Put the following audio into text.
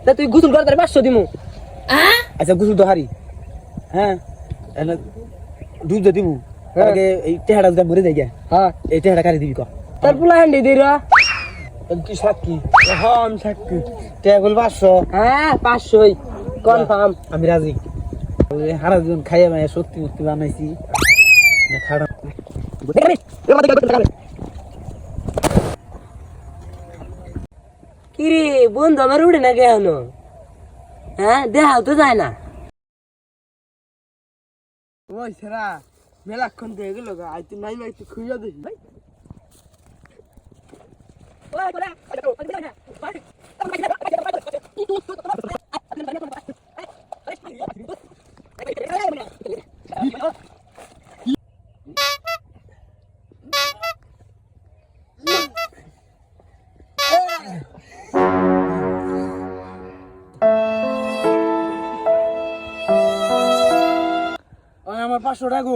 তা তুই গোসল করে তার 500 দিমু। আচ্ছা গোসল তো হারি হ্যাঁ এনে দুধ দিয়ে দিমু আগে এই টেহাটা যদি মরে যাই গে হ্যাঁ এই টেহাটা কারি দিবি ক তার পোলা হান্ডি দিরা। তুই সাক্ষী হ্যাঁ আমি সাক্ষী। টেহা বল 500 হ্যাঁ 500 কনফার্ম। আমি রাজি হারা দিন খাইয়া মাইয়া সত্যি মুক্তি বানাইছি না খাড়া কি রে বন্ধু আমার উড়ে না কেন? হ্যাঁ দেখাও তো যায় না। ওই সেরা মেলাক্ষণ দিয়ে গেল গা আই তুই নাই মাই তুই খুঁজা দেখি ভাই। আমার 500 টাকা